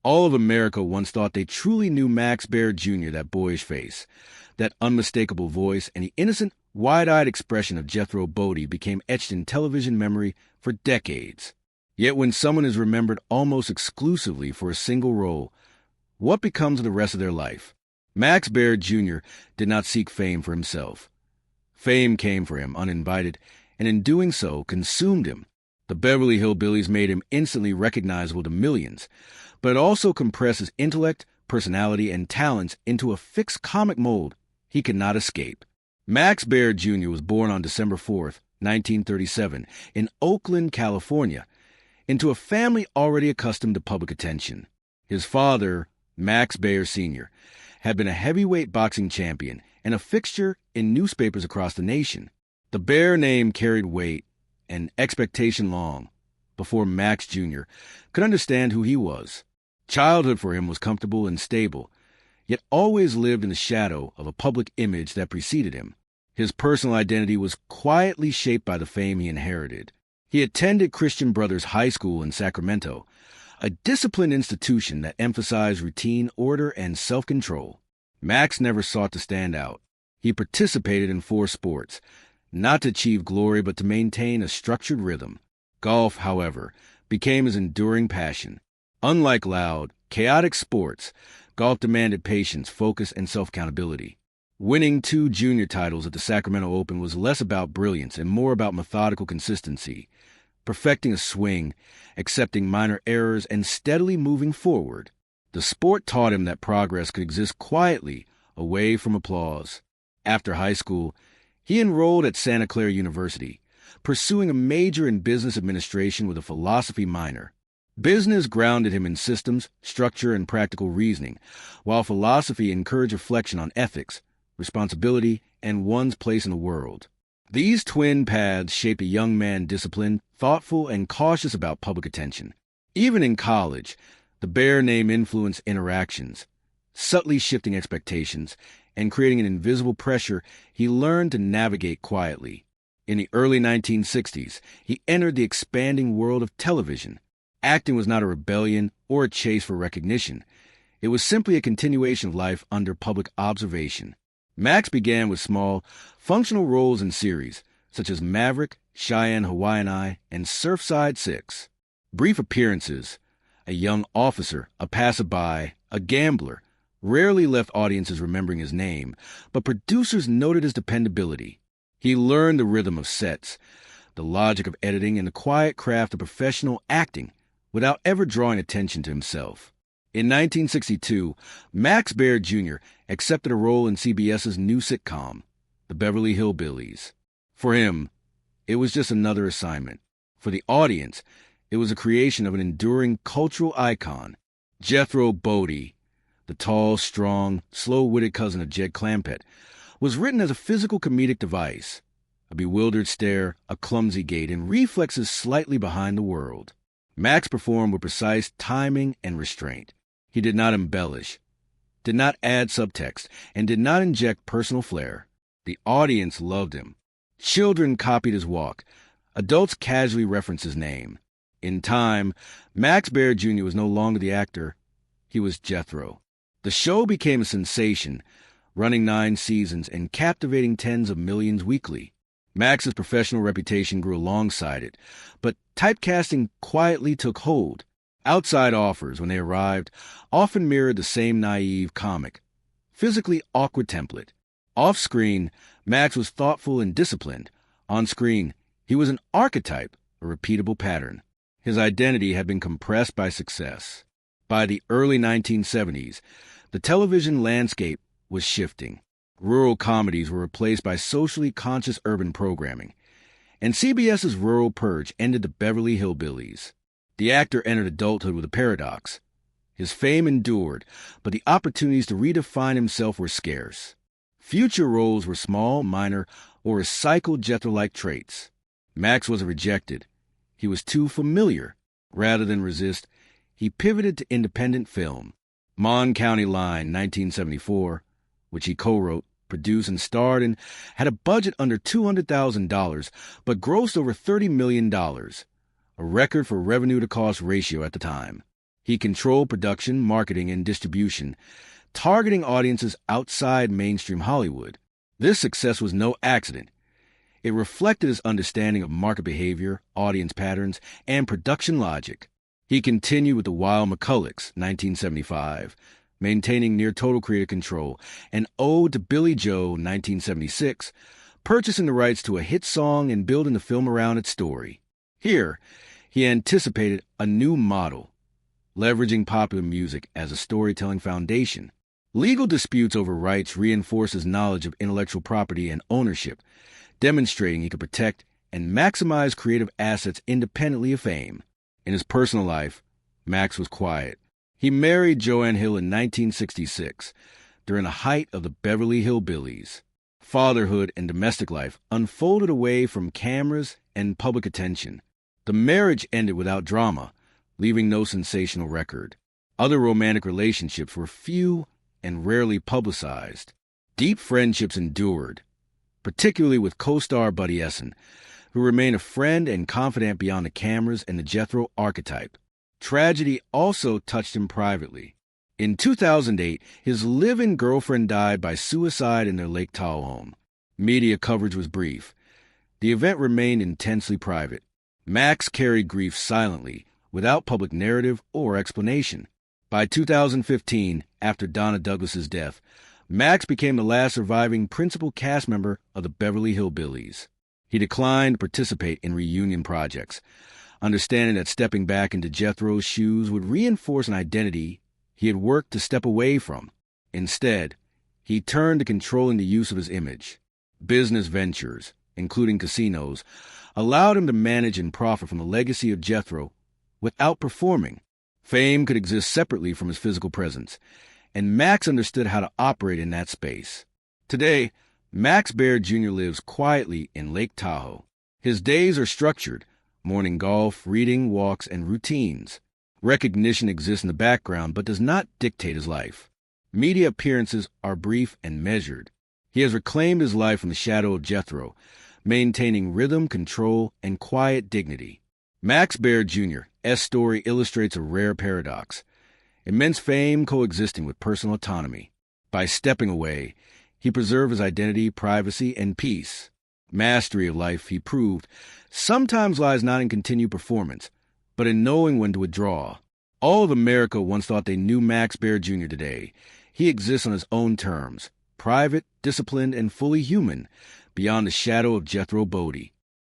All of America once thought they truly knew Max Baer Jr., that boyish face, that unmistakable voice, and the innocent, wide-eyed expression of Jethro Bodie became etched in television memory for decades. Yet when someone is remembered almost exclusively for a single role, what becomes of the rest of their life? Max Baer Jr. did not seek fame for himself. Fame came for him uninvited, and in doing so consumed him. The Beverly Hillbillies made him instantly recognizable to millions, but it also compressed his intellect, personality, and talents into a fixed comic mold he could not escape. Max Baer Jr. was born on December 4th, 1937, in Oakland, California, into a family already accustomed to public attention. His father, Max Baer Sr., had been a heavyweight boxing champion and a fixture in newspapers across the nation. The Baer name carried weight and expectation long before Max Jr. could understand who he was. Childhood for him was comfortable and stable, yet always lived in the shadow of a public image that preceded him. His personal identity was quietly shaped by the fame he inherited. He attended Christian Brothers High School in Sacramento, a disciplined institution that emphasized routine, order, and self-control. Max never sought to stand out. He participated in 4 sports, not to achieve glory but to maintain a structured rhythm. Golf, however, became his enduring passion. Unlike loud, chaotic sports, golf demanded patience, focus, and self-accountability. Winning 2 junior titles at the Sacramento Open was less about brilliance and more about methodical consistency, perfecting a swing, accepting minor errors, and steadily moving forward. The sport taught him that progress could exist quietly, away from applause. After high school, he enrolled at Santa Clara University, pursuing a major in business administration with a philosophy minor. Business grounded him in systems, structure, and practical reasoning, while philosophy encouraged reflection on ethics, responsibility, and one's place in the world. These twin paths shaped a young man disciplined, thoughtful, and cautious about public attention. Even in college, the Baer name influenced interactions, subtly shifting expectations, and creating an invisible pressure he learned to navigate quietly. In the early 1960s, he entered the expanding world of television. Acting was not a rebellion or a chase for recognition. It was simply a continuation of life under public observation. Max began with small, functional roles in series, such as Maverick, Cheyenne Hawaiian Eye, and Surfside 6. Brief appearances, a young officer, a passerby, a gambler, rarely left audiences remembering his name, but producers noted his dependability. He learned the rhythm of sets, the logic of editing, and the quiet craft of professional acting without ever drawing attention to himself. In 1962, Max Baer Jr. accepted a role in CBS's new sitcom, The Beverly Hillbillies. For him, it was just another assignment. For the audience, it was a creation of an enduring cultural icon. Jethro Bodie, the tall, strong, slow-witted cousin of Jed Clampett, was written as a physical comedic device, a bewildered stare, a clumsy gait, and reflexes slightly behind the world. Max performed with precise timing and restraint. He did not embellish, did not add subtext, and did not inject personal flair. The audience loved him. Children copied his walk. Adults casually referenced his name. In time, Max Baer Jr. was no longer the actor. He was Jethro. The show became a sensation, running 9 seasons and captivating tens of millions weekly. Max's professional reputation grew alongside it, but typecasting quietly took hold. Outside offers, when they arrived, often mirrored the same naive comic, physically awkward template. Off-screen, Max was thoughtful and disciplined. On-screen, he was an archetype, a repeatable pattern. His identity had been compressed by success. By the early 1970s, the television landscape was shifting. Rural comedies were replaced by socially conscious urban programming, and CBS's Rural Purge ended the Beverly Hillbillies. The actor entered adulthood with a paradox. His fame endured, but the opportunities to redefine himself were scarce. Future roles were small, minor, or recycled Jethro-like traits. Max was rejected. He was too familiar. Rather than resist, he pivoted to independent film. Mon County Line, 1974, which he co-wrote, produced, and starred in, had a budget under $200,000, but grossed over $30 million, a record for revenue-to-cost ratio at the time. He controlled production, marketing, and distribution, targeting audiences outside mainstream Hollywood. This success was no accident. It reflected his understanding of market behavior, audience patterns, and production logic. He continued with The Wild McCullochs, 1975, maintaining near-total creative control, and Ode to Billy Joe, 1976, purchasing the rights to a hit song and building the film around its story. Here, he anticipated a new model, leveraging popular music as a storytelling foundation. Legal disputes over rights reinforced his knowledge of intellectual property and ownership, demonstrating he could protect and maximize creative assets independently of fame. In his personal life, Max was quiet. He married Joanne Hill in 1966, during the height of the Beverly Hillbillies. Fatherhood and domestic life unfolded away from cameras and public attention. The marriage ended without drama, leaving no sensational record. Other romantic relationships were few and rarely publicized. Deep friendships endured, particularly with co-star Buddy Essen, who remained a friend and confidant beyond the cameras and the Jethro archetype. Tragedy also touched him privately. In 2008, his live-in girlfriend died by suicide in their Lake Tahoe home. Media coverage was brief. The event remained intensely private. Max carried grief silently, without public narrative or explanation. By 2015, after Donna Douglas's death, Max became the last surviving principal cast member of the Beverly Hillbillies. He declined to participate in reunion projects, understanding that stepping back into Jethro's shoes would reinforce an identity he had worked to step away from. Instead, he turned to controlling the use of his image. Business ventures, including casinos, allowed him to manage and profit from the legacy of Jethro without performing. Fame could exist separately from his physical presence, and Max understood how to operate in that space. Today, Max Baer Jr. lives quietly in Lake Tahoe. His days are structured: morning golf, reading, walks, and routines. Recognition exists in the background but does not dictate his life. Media appearances are brief and measured. He has reclaimed his life from the shadow of Jethro, maintaining rhythm, control, and quiet dignity. Max Baer Jr.'s story illustrates a rare paradox: immense fame coexisting with personal autonomy. By stepping away, he preserved his identity, privacy, and peace. Mastery of life, he proved, sometimes lies not in continued performance, but in knowing when to withdraw. All of America once thought they knew Max Baer Jr. today. He exists on his own terms, private, disciplined, and fully human, beyond the shadow of Jethro Bodie.